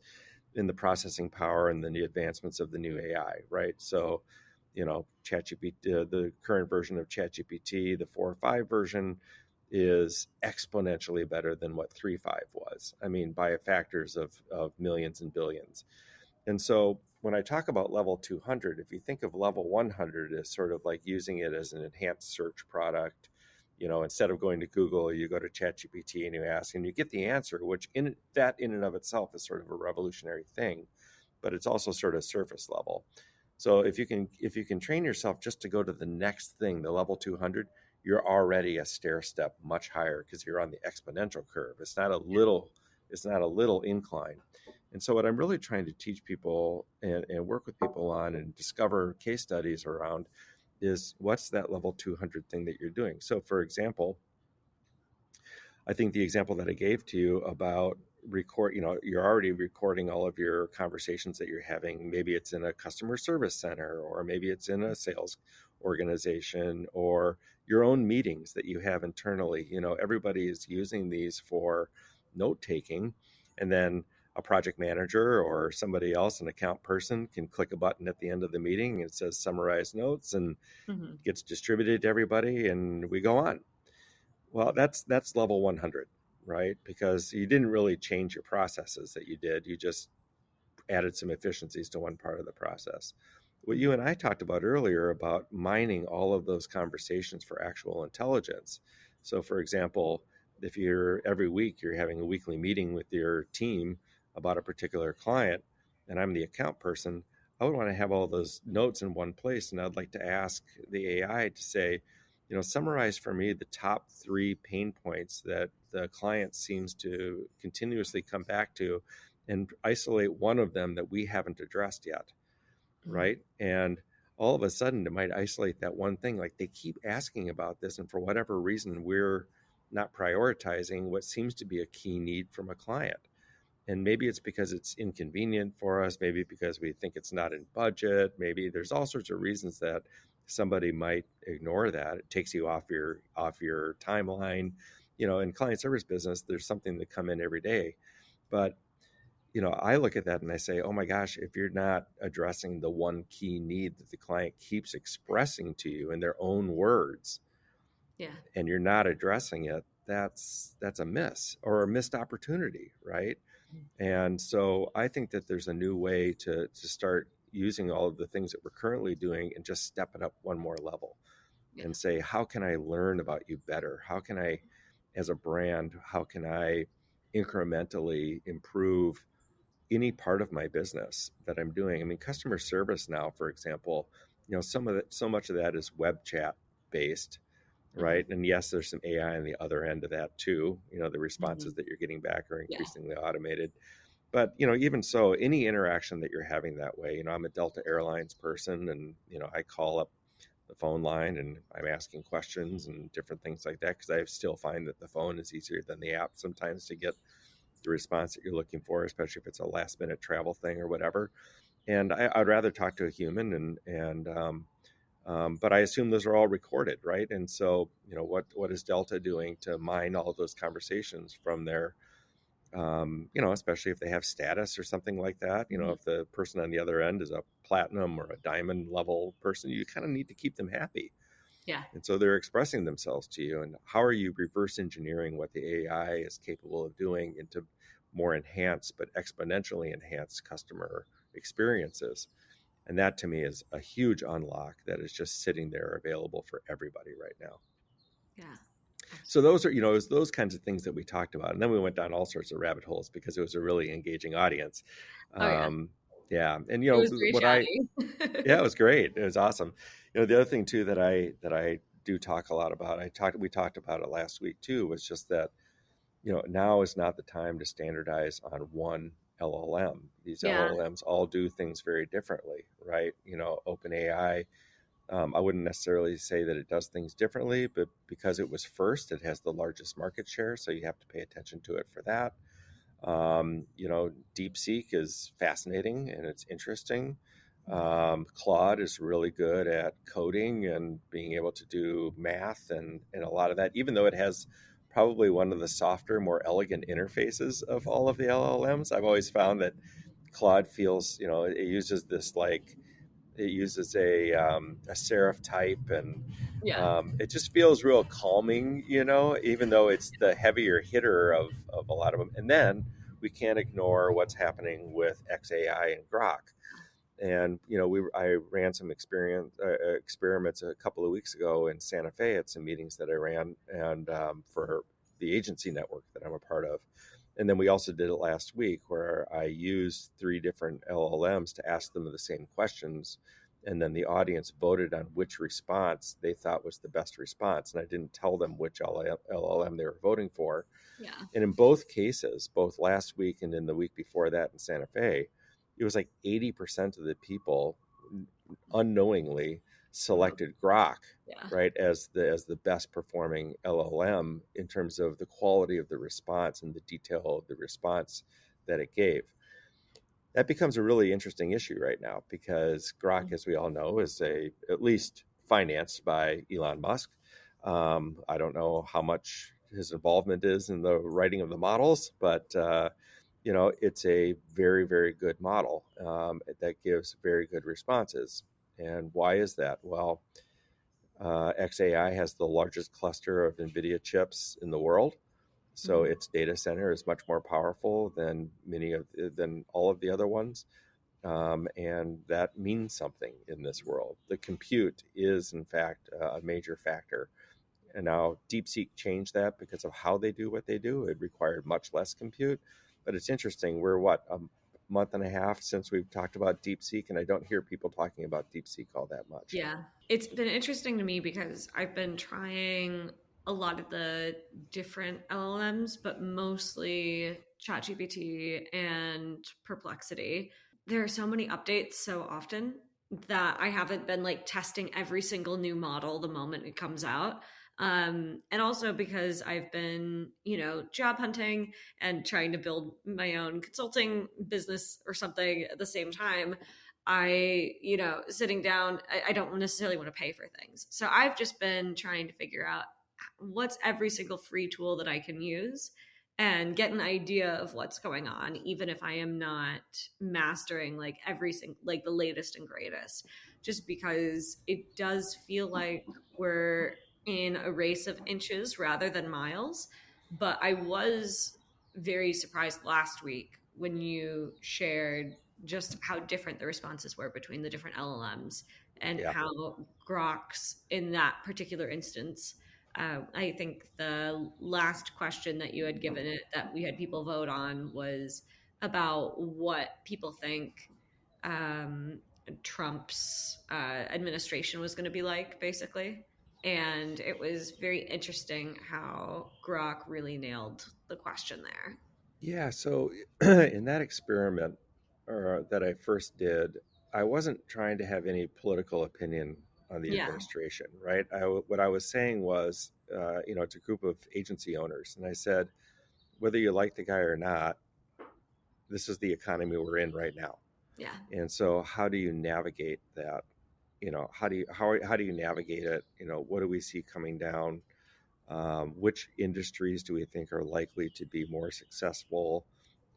A: in the processing power and then the advancements of the new AI, right? So, ChatGPT, the current version of ChatGPT, the 4.5 version, is exponentially better than what 3.5 was. By factors of millions and billions. And so when I talk about level 200, if you think of level 100 as sort of like using it as an enhanced search product, instead of going to Google, you go to ChatGPT and you ask and you get the answer, which in and of itself is sort of a revolutionary thing, but it's also sort of surface level. So if you can train yourself just to go to the next thing, the level 200, you're already a stair step much higher because you're on the exponential curve. It's not a little It's not a little incline. And so what I'm really trying to teach people and work with people on and discover case studies around is what's that level 200 thing that you're doing. So for example, I think the example that I gave to you about you're already recording all of your conversations that you're having. Maybe it's in a customer service center, or maybe it's in a sales organization, or your own meetings that you have internally. Everybody is using these for note taking, and then a project manager or somebody else, an account person, can click a button at the end of the meeting and it says summarize notes and
D: Mm-hmm.
A: gets distributed to everybody, and we go on. Well, that's level 100, right? Because you didn't really change your processes that you did. You just added some efficiencies to one part of the process. What you and I talked about earlier about mining all of those conversations for actual intelligence. So, for example, if you're every week you're having a weekly meeting with your team about a particular client, and I'm the account person, I would want to have all those notes in one place, and I'd like to ask the AI to say, summarize for me the top 3 pain points that the client seems to continuously come back to, and isolate one of them that we haven't addressed yet, right? And all of a sudden it might isolate that one thing. Like, they keep asking about this, and for whatever reason we're not prioritizing what seems to be a key need from a client. And maybe it's because it's inconvenient for us, maybe because we think it's not in budget, maybe there's all sorts of reasons that somebody might ignore that. It takes you off your timeline. In client service business, there's something that come in every day. But I look at that and I say, oh my gosh, if you're not addressing the one key need that the client keeps expressing to you in their own words,
D: Yeah.
A: and you're not addressing it, that's a miss or a missed opportunity, right? And so I think that there's a new way to start using all of the things that we're currently doing and just step it up one more level.
D: Yeah.
A: And say, how can I learn about you better? How can I, as a brand, how can I incrementally improve any part of my business that I'm doing? I mean, customer service now, for example, so much of that is web chat based, right? And yes, there's some AI on the other end of that too. The responses that you're getting back are increasingly automated. But, even so, any interaction that you're having that way, I'm a Delta Airlines person, and, I call up the phone line and I'm asking questions and different things like that, because I still find that the phone is easier than the app sometimes to get the response that you're looking for, especially if it's a last minute travel thing or whatever. And I'd rather talk to a human, but I assume those are all recorded, right? And so, what is Delta doing to mine all of those conversations from their, especially if they have status or something like that. If the person on the other end is a platinum or a diamond level person, you kind of need to keep them happy.
D: Yeah.
A: And so they're expressing themselves to you. And how are you reverse engineering what the AI is capable of doing into more enhanced, but exponentially enhanced customer experiences? And that to me is a huge unlock that is just sitting there available for everybody right now.
D: Yeah.
A: So those are, it's those kinds of things that we talked about. And then we went down all sorts of rabbit holes because it was a really engaging audience.
D: Oh, yeah.
A: Yeah. And,
D: It was great chatting.
A: yeah, it was great. It was awesome. The other thing too, that I do talk a lot about, we talked about it last week too, was just that, now is not the time to standardize on one LLM. These
D: Yeah.
A: LLMs all do things very differently, right? OpenAI, I wouldn't necessarily say that it does things differently, but because it was first, it has the largest market share. So you have to pay attention to it for that. DeepSeek is fascinating and it's interesting. Claude is really good at coding and being able to do math and a lot of that, even though it has probably one of the softer, more elegant interfaces of all of the LLMs. I've always found that Claude feels, it uses a serif type, and
D: Yeah.
A: it just feels real calming, even though it's the heavier hitter of a lot of them. And then we can't ignore what's happening with XAI and Grok. And I ran some experiments a couple of weeks ago in Santa Fe at some meetings that I ran, and for the agency network that I'm a part of. And then we also did it last week, where I used 3 different LLMs to ask them the same questions and then the audience voted on which response they thought was the best response. And I didn't tell them which LLM they were voting for.
D: Yeah.
A: And in both cases, both last week and in the week before that in Santa Fe, it was like 80% of the people unknowingly selected Grok,
D: Yeah.
A: right, as the best performing LLM in terms of the quality of the response and the detail of the response that it gave. That becomes a really interesting issue right now because Grok, as we all know, is at least financed by Elon Musk. I don't know how much his involvement is in the writing of the models, but it's a very, very good model that gives very good responses. And why is that? Well, XAI has the largest cluster of NVIDIA chips in the world. So its data center is much more powerful than than all of the other ones. And that means something in this world. The compute is, in fact, a major factor. And now DeepSeek changed that because of how they do what they do. It required much less compute. But it's interesting. We're a month and a half since we've talked about DeepSeek, and I don't hear people talking about DeepSeek all that much.
D: Yeah. It's been interesting to me because I've been trying a lot of the different LLMs, but mostly ChatGPT and Perplexity. There are so many updates so often that I haven't been like testing every single new model the moment it comes out. And also because I've been, job hunting and trying to build my own consulting business or something at the same time. Sitting down, I don't necessarily want to pay for things. So I've just been trying to figure out what's every single free tool that I can use and get an idea of what's going on, even if I am not mastering like everything, like the latest and greatest, just because it does feel like we're in a race of inches rather than miles. But I was very surprised last week when you shared just how different the responses were between the different LLMs and
A: Yeah.
D: how Grok's in that particular instance. I think the last question that you had given it that we had people vote on was about what people think um, Trump's administration was going to be like, basically. And it was very interesting how Grok really nailed the question there.
A: Yeah. So in that experiment that I first did, I wasn't trying to have any political opinion on the
D: Yeah,
A: administration, right? What I was saying was, it's a group of agency owners. And I said, whether you like the guy or not, this is the economy we're in right now.
D: yeah,
A: And so how do you navigate that? How do you navigate it? What do we see coming down? Which industries do we think are likely to be more successful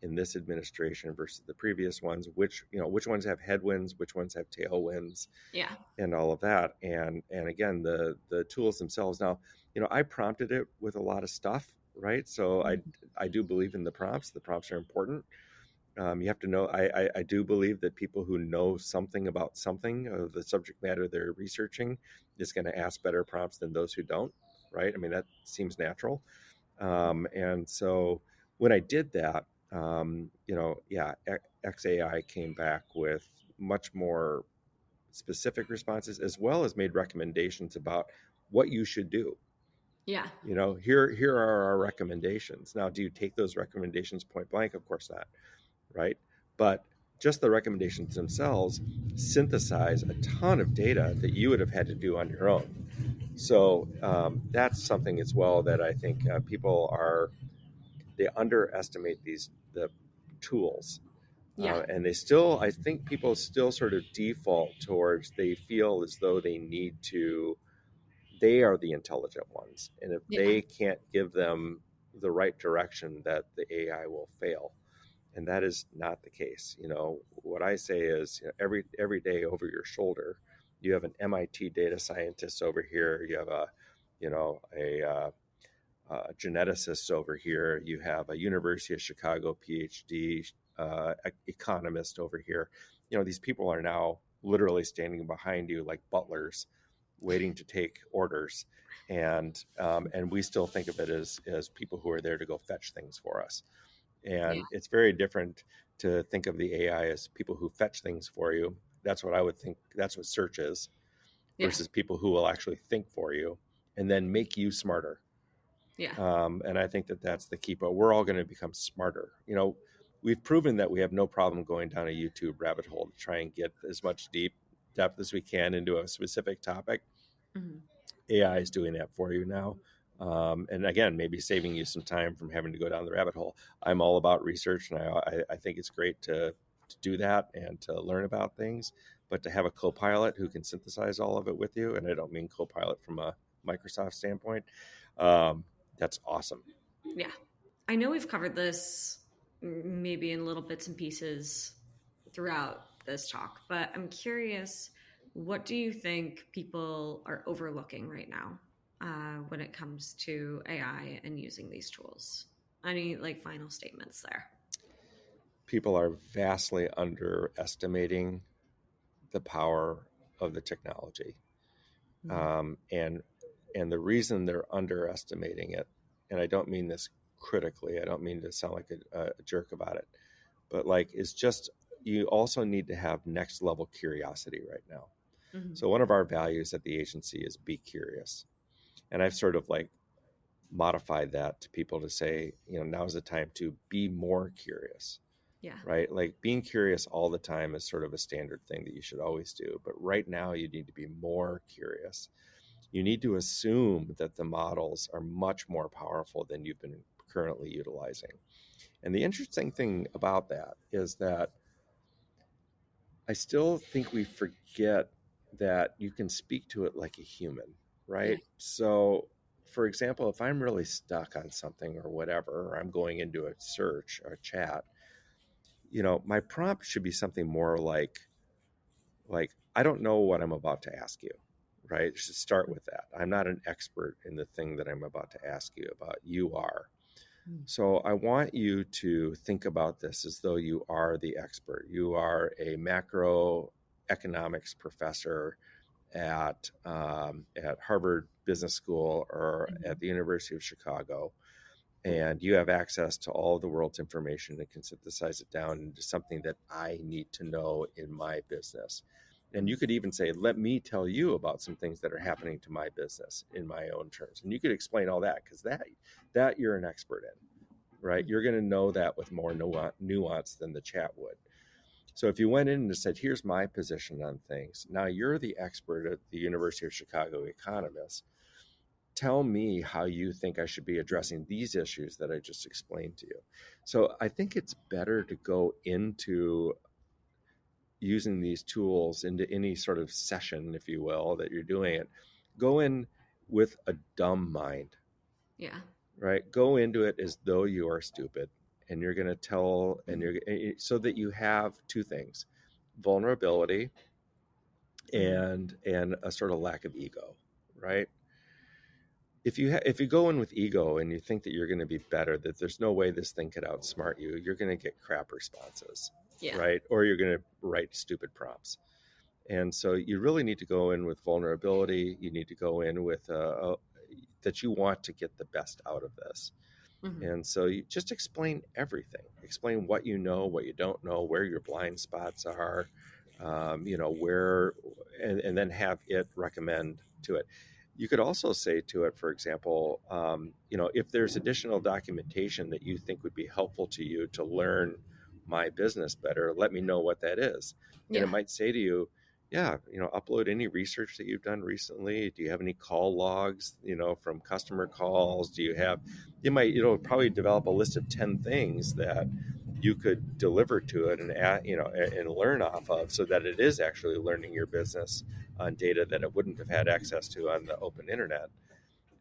A: in this administration versus the previous ones? Which ones have headwinds, which ones have tailwinds,
D: yeah.
A: and all of that. And again, the tools themselves. Now, I prompted it with a lot of stuff, right? So I do believe in the prompts. The prompts are important. You have to know. I do believe that people who know something about something of the subject matter they're researching is going to ask better prompts than those who don't, right? I mean, that seems natural. And so when I did that, XAI came back with much more specific responses as well as made recommendations about what you should do.
D: Yeah.
A: Here are our recommendations. Now, do you take those recommendations point blank? Of course not, right? But just the recommendations themselves synthesize a ton of data that you would have had to do on your own. So that's something as well that I think they underestimate the tools.
D: Yeah.
A: And I think people still sort of default towards, they feel as though they are the intelligent ones. And if
D: Yeah.
A: they can't give them the right direction, that the AI will fail. And that is not the case. What I say is, every day over your shoulder, you have an MIT data scientist over here. You have a geneticist over here. You have a University of Chicago PhD economist over here. These people are now literally standing behind you like butlers, waiting to take orders, and we still think of it as people who are there to go fetch things for us.
D: Yeah.
A: And it's very different to think of the AI as people who fetch things for you That's what I would think. That's what search is,
D: Yeah.
A: versus people who will actually think for you and then make you smarter.
D: Yeah.
A: And I think that that's the key. But we're all going to become smarter. We've proven that we have no problem going down a YouTube rabbit hole to try and get as much depth as we can into a specific topic.
D: Mm-hmm.
A: AI is doing that for you now. And again, maybe saving you some time from having to go down the rabbit hole. I'm all about research, and I think it's great to do that and to learn about things, but to have a co-pilot who can synthesize all of it with you, and I don't mean co-pilot from a Microsoft standpoint, that's awesome.
D: Yeah. I know we've covered this maybe in little bits and pieces throughout this talk, but I'm curious, what do you think people are overlooking right now when it comes to AI and using these tools? Any like final statements there?
A: People are vastly underestimating the power of the technology. And the reason they're underestimating it, and I don't mean this critically, I don't mean to sound like a jerk about it, but like it's just, you also need to have next level curiosity right now.
D: Mm-hmm.
A: So one of our values at the agency is be curious, and I've sort of like modified that to people to say, now's the time to be more curious.
D: Yeah.
A: Right? Like being curious all the time is sort of a standard thing that you should always do. But right now, you need to be more curious. You need to assume that the models are much more powerful than you've been currently utilizing. And the interesting thing about that is that I still think we forget that you can speak to it like a human, right?
D: Yeah.
A: So, for example, if I'm really stuck on something or whatever, or I'm going into a search or a chat, my prompt should be something more like I don't know what I'm about to ask you, right? Should start with that. I'm not an expert in the thing that I'm about to ask you about. You are. So I want you to think about this as though you are the expert. You are a macroeconomics professor at Harvard Business School or at the University of Chicago, and you have access to all of the world's information and can synthesize it down into something that I need to know in my business. And you could even say, let me tell you about some things that are happening to my business in my own terms. And you could explain all that, because that you're an expert in, right? You're going to know that with more nuance than the chat would. So if you went in and said, here's my position on things, now you're the expert at the University of Chicago economist. Tell me how you think I should be addressing these issues that I just explained to you. So I think it's better to go into using these tools into any sort of session, if you will, that you're doing it. Go in with a dumb mind.
D: Yeah.
A: Right? Go into it as though you are stupid, and you're going to tell, so that you have two things: vulnerability and a sort of lack of ego, right? If you go in with ego and you think that you're going to be better, that there's no way this thing could outsmart you, you're going to get crap responses,
D: Yeah.
A: right? Or you're going to write stupid prompts. And so you really need to go in with vulnerability. You need to go in with that you want to get the best out of this. And so you just explain everything. Explain what you know, what you don't know, where your blind spots are, where, and then have it recommend to it. You could also say to it, for example, if there's additional documentation that you think would be helpful to you to learn my business better, let me know what that is. And
D: Yeah.
A: it might say to you, yeah, upload any research that you've done recently. Do you have any call logs, from customer calls? It'll probably develop a list of 10 things that you could deliver to it and learn off of, so that it is actually learning your business on data that it wouldn't have had access to on the open internet,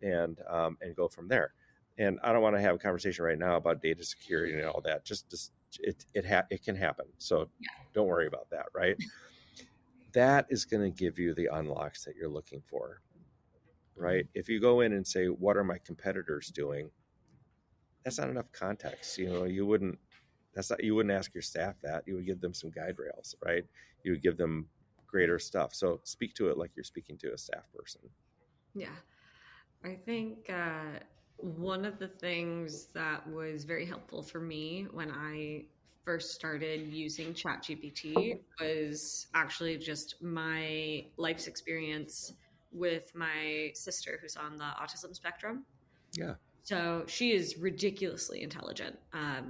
A: and go from there. And I don't want to have a conversation right now about data security and all that. It can happen. So don't worry about that, right? That is going to give you the unlocks that you're looking for, right? If you go in and say, what are my competitors doing? That's not enough context. You wouldn't ask your staff that. You would give them some guide rails, right? You would give them greater stuff. So speak to it like you're speaking to a staff person.
D: Yeah. I think one of the things that was very helpful for me when I first started using ChatGPT was actually just my life's experience with my sister who's on the autism spectrum.
A: Yeah.
D: So she is ridiculously intelligent.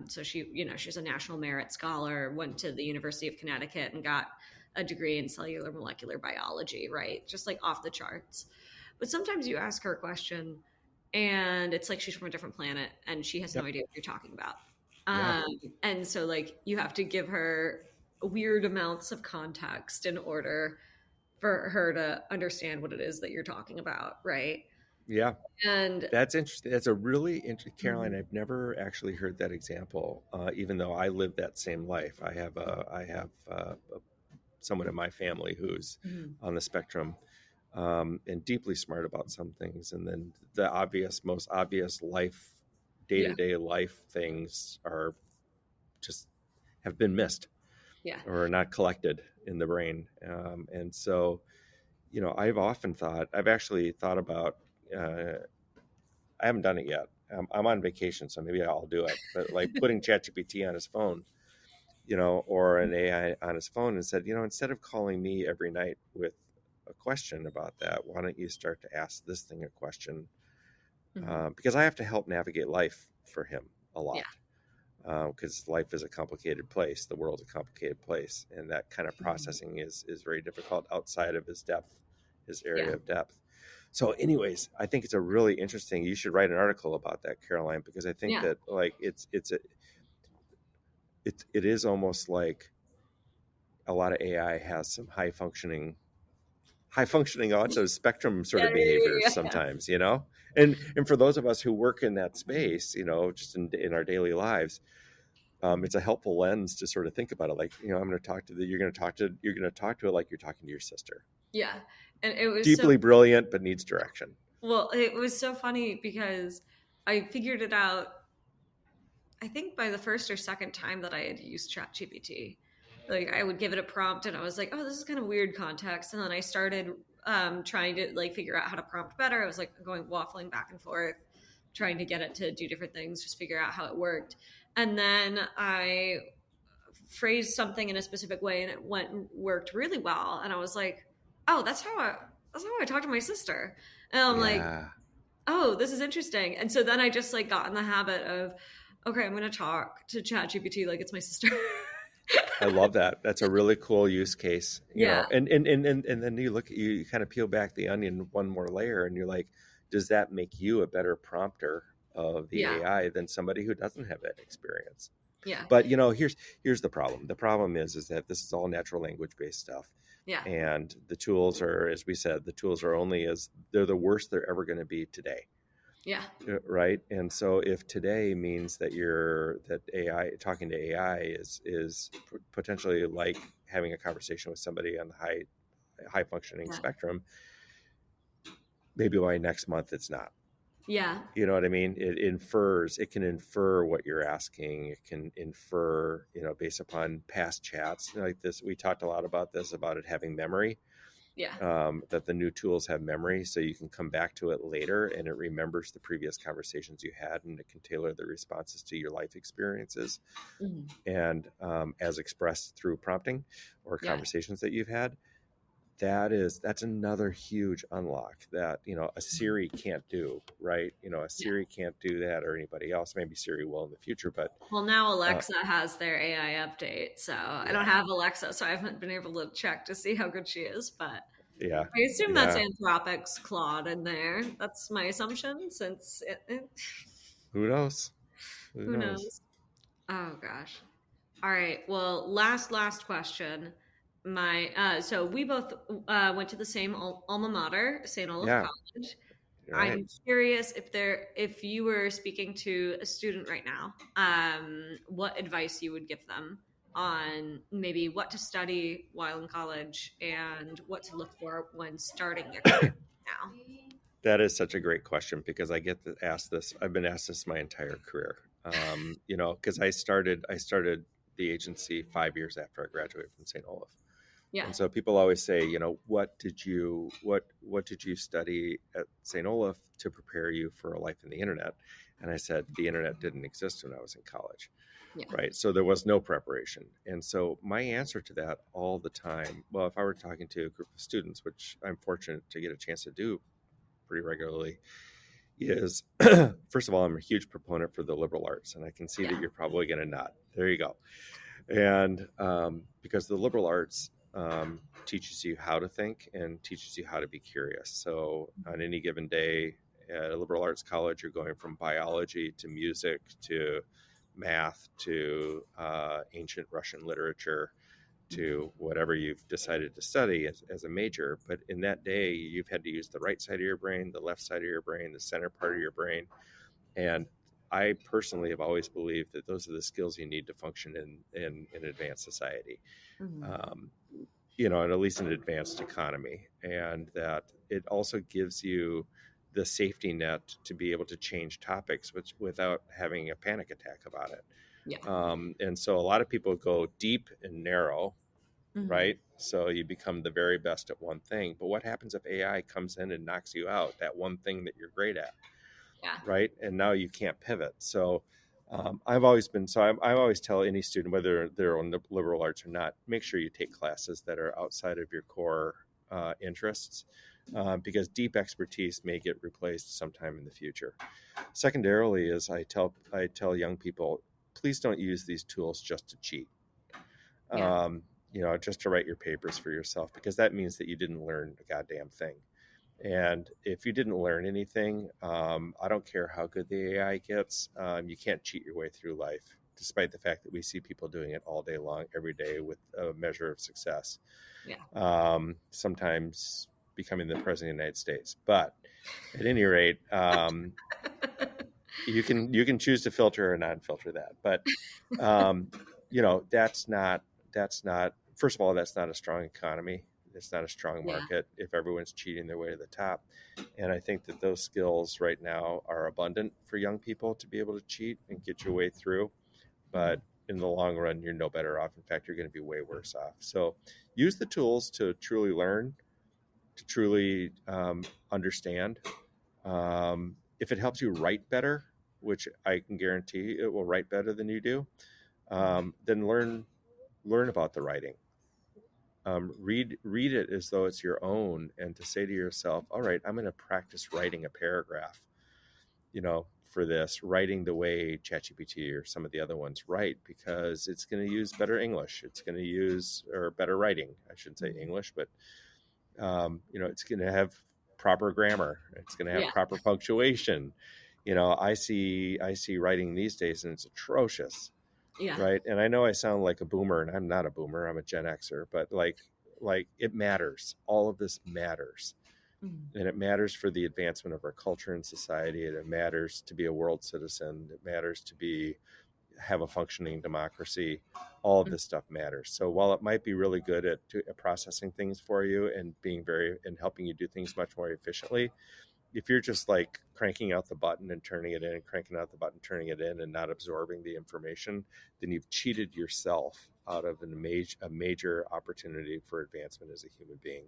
D: So she, she's a national merit scholar, went to the University of Connecticut and got a degree in cellular molecular biology, right? Just like off the charts. But sometimes you ask her a question and it's like she's from a different planet and she has no
A: Yep.
D: idea what you're talking about.
A: Yeah.
D: And so like you have to give her weird amounts of context in order for her to understand what it is that you're talking about, right?
A: Yeah.
D: And
A: That's interesting. That's a really interesting, Caroline. I've never actually heard that example, even though I live that same life. I have someone in my family who's
D: Mhm.
A: on the spectrum, and deeply smart about some things, and then the most obvious life, day
D: Yeah,
A: to day life things are just have been missed
D: yeah,
A: or not collected in the brain, and so I've actually thought about. I haven't done it yet. I'm on vacation, so maybe I'll do it. But like putting ChatGPT on his phone, or an AI on his phone, and said, instead of calling me every night with a question about that, why don't you start to ask this thing a question?
D: mhm.
A: Because I have to help navigate life for him a
D: Yeah,
A: lot. Because life is a complicated place, the world's a complicated place, and that kind of
D: Mhm.
A: processing is very difficult outside of his
D: Yeah,
A: area of depth. So, anyways, I think it's a really interesting. You should write an article about that, Caroline, because I think
D: yeah,
A: that like it is almost like a lot of AI has some high functioning autism spectrum sort
D: yeah,
A: of behaviors
D: yeah, yeah.
A: sometimes, and for those of us who work in that space, just in our daily lives, it's a helpful lens to sort of think about it. Like, I'm going to talk to you're going to talk to it like you're talking to your sister.
D: Yeah. And it was so
A: Deeply brilliant, but needs direction.
D: well, it was so funny because I figured it out, I think by the first or second time that I had used ChatGPT. Like I would give it a prompt and I was like, oh, this is kind of weird context. And then I started trying to like figure out how to prompt better. I was like going waffling back and forth, trying to get it to do different things, just figure out how it worked. And then I phrased something in a specific way and it worked really well. And I was like, oh, that's how I talk to my sister. And I'm like,
A: Yeah.
D: oh, this is interesting. And so then I just like got in the habit of, okay, I'm going to talk to ChatGPT like it's my sister.
A: I love that. That's a really cool use case,
D: Yeah,
A: and then you kind of peel back the onion one more layer and you're like, does that make you a better prompter of the
D: yeah,
A: AI than somebody who doesn't have that experience?
D: yeah,
A: But here's the problem. The problem is that this is all natural language based stuff.
D: yeah,
A: And the tools are, as we said, the tools are only as they're the worst they're ever going to be today.
D: yeah,
A: Right. And so if today means that that AI talking to AI is potentially like having a conversation with somebody on the high functioning
D: yeah,
A: spectrum, maybe by next month it's not.
D: yeah,
A: You know what I mean? It can infer what you're asking. It can infer, based upon past chats like this. We talked a lot about this, about it having memory,
D: yeah.
A: that the new tools have memory. So you can come back to it later and it remembers the previous conversations you had, and it can tailor the responses to your life experiences
D: Mhm.
A: and as expressed through prompting or
D: Yeah,
A: conversations that you've had. That's another huge unlock that a Siri can't do, right? A
D: yeah.
A: Siri can't do that, or anybody else. Maybe Siri will in the future, but
D: Well, now
A: uh,
D: Alexa has their AI update. So I don't
A: yeah,
D: have Alexa, so I haven't been able to check to see how good she is. But
A: yeah,
D: I assume that's
A: yeah.
D: Anthropic's Claude in there. That's my assumption since
A: Who knows? Who
D: who
A: knows?
D: knows? Oh gosh. All right. Well, last question. My so we both went to the same alma mater, St. Olaf
A: Yeah,
D: College.
A: you're right.
D: I'm curious if you were speaking to a student right now, what advice you would give them on maybe what to study while in college and what to look for when starting their career now.
A: That is such a great question because I get asked this. I've been asked this my entire career. Because I started the agency 5 years after I graduated from St. Olaf,
D: Yeah.
A: and so people always say, what did you study at St. Olaf to prepare you for a life in the internet? And I said the internet didn't exist when I was in college.
D: Yeah.
A: right? So there was no preparation. And so my answer to that all the time, well, if I were talking to a group of students, which I'm fortunate to get a chance to do pretty regularly, is first of all, I'm a huge proponent for the liberal arts, and I can see that you're probably going to nod. There you go. And because the liberal arts teaches you how to think and teaches you how to be curious. So on any given day at a liberal arts college, you're going from biology to music to math to ancient Russian literature to whatever you've decided to study as a major. But in that day, you've had to use the right side of your brain, the left side of your brain, the center part of your brain. And I personally have always believed that those are the skills you need to function in an advanced society, and at least an advanced economy. And that it also gives you the safety net to be able to change topics without having a panic attack about it.
D: Yeah.
A: And so a lot of people go deep and narrow, right? So you become the very best at one thing. But what happens if AI comes in and knocks you out, that one thing that you're great at,
D: Yeah.
A: right? And now you can't pivot. So I've always been, so I always tell any student, whether they're on the liberal arts or not, make sure you take classes that are outside of your core interests, because deep expertise may get replaced sometime in the future. Secondarily, is I tell young people, please don't use these tools just to cheat.
D: Yeah.
A: Just to write your papers for yourself, because that means that you didn't learn a goddamn thing. And if you didn't learn anything, I don't care how good the AI gets, you can't cheat your way through life, despite the fact that we see people doing it all day long, every day with a measure of success.
D: Yeah.
A: Sometimes becoming the president of the United States. But at any rate, you can choose to filter or not filter that. But that's not first of all, that's not a strong economy. It's not a strong market if everyone's cheating their way to the top. And I think that those skills right now are abundant for young people to be able to cheat and get your way through. But in the long run, you're no better off. In fact, you're going to be way worse off. So use the tools to truly learn, to truly understand. If it helps you write better, which I can guarantee it will write better than you do, then learn about the writing. Read it as though it's your own, and to say to yourself, all right, I'm going to practice writing a paragraph, for this, writing the way ChatGPT or some of the other ones write, because it's going to use better English. It's going to use, or better writing. I shouldn't say English, but it's going to have proper grammar. It's going to have proper punctuation. I see writing these days, and it's atrocious.
D: Yeah.
A: Right. And I know I sound like a boomer, and I'm not a boomer. I'm a Gen Xer, but like it matters. All of this matters. And it matters for the advancement of our culture and society. And it matters to be a world citizen. It matters to have a functioning democracy. All of this stuff matters. So while it might be really good at processing things for you and and helping you do things much more efficiently, if you're just like cranking out the button and turning it in, cranking out the button, turning it in, and not absorbing the information, then you've cheated yourself out of a major opportunity for advancement as a human being.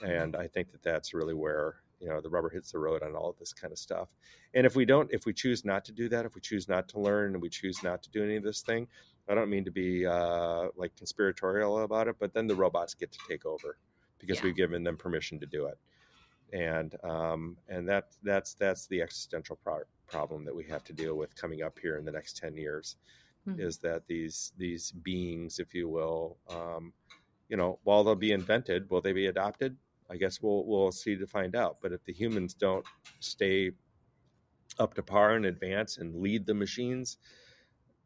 A: And I think that that's really where, the rubber hits the road on all of this kind of stuff. And if we choose not to do that, if we choose not to learn, and we choose not to do any of this thing, I don't mean to be like conspiratorial about it, but then the robots get to take over because we've given them permission to do it. And that's the existential problem that we have to deal with coming up here in the next 10 years, is that these beings, if you will, while they'll be invented, will they be adopted? I guess we'll see to find out. But if the humans don't stay up to par and advance and lead the machines,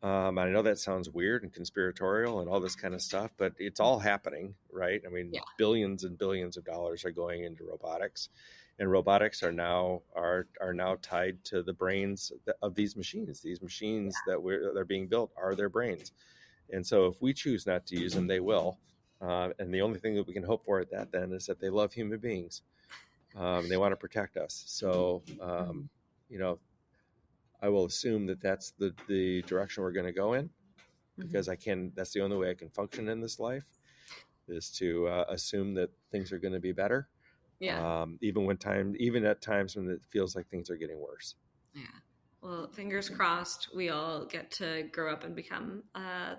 A: I know that sounds weird and conspiratorial and all this kind of stuff, but it's all happening, right? I mean, billions and billions of dollars are going into robotics, and robotics are now tied to the brains of these machines. These machines that they're being built are their brains, and so if we choose not to use them, they will. And the only thing that we can hope for at that then is that they love human beings. They want to protect us. So, I will assume that that's the direction we're going to go in, because that's the only way I can function in this life, is to assume that things are going to be better.
D: Yeah.
A: Even at times when it feels like things are getting worse.
D: Yeah. Well, fingers crossed, we all get to grow up and become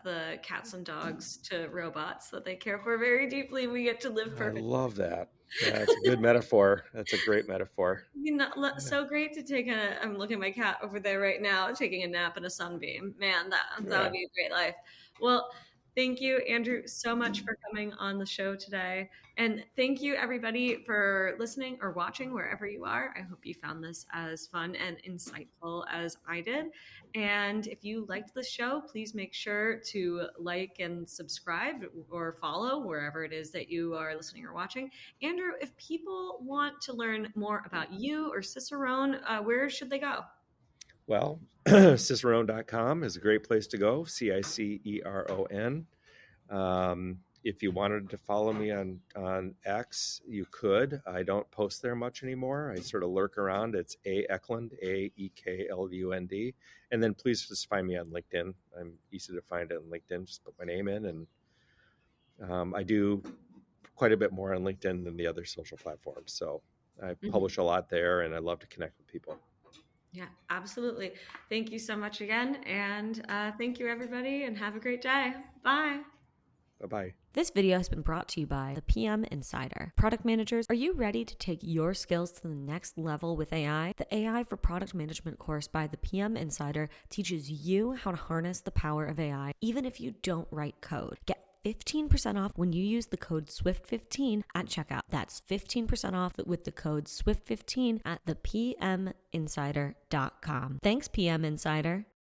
D: the cats and dogs to robots that they care for very deeply. We get to live
A: I
D: perfect.
A: love that. Yeah, it's a good metaphor. That's a great metaphor. Yeah.
D: So great to take a. I'm looking at my cat over there right now, taking a nap in a sunbeam. Man, that would
A: Yeah.
D: be a great life. Well, thank you, Andrew, so much for coming on the show today, and thank you everybody for listening or watching wherever you are. I hope you found this as fun and insightful as I did. And if you liked the show, please make sure to like and subscribe or follow wherever it is that you are listening or watching. Andrew, if people want to learn more about you or Cicerone, where should they go?
A: Well, Ciceron.com is a great place to go. Ciceron. If you wanted to follow me on X, you could. I don't post there much anymore. I sort of lurk around. It's A Eklund, Aeklund. And then please just find me on LinkedIn. I'm easy to find on LinkedIn. Just put my name in. And I do quite a bit more on LinkedIn than the other social platforms. So I publish a lot there, and I love to connect with people.
D: Yeah, absolutely. Thank you so much again. And thank you, everybody, and have a great day. Bye.
A: Bye-bye.
C: This video has been brought to you by the PM Insider. Product managers, are you ready to take your skills to the next level with AI? The AI for Product Management course by the PM Insider teaches you how to harness the power of AI, even if you don't write code. Get 15% off when you use the code SWIFT15 at checkout. That's 15% off with the code SWIFT15 at thepminsider.com. Thanks, PM Insider.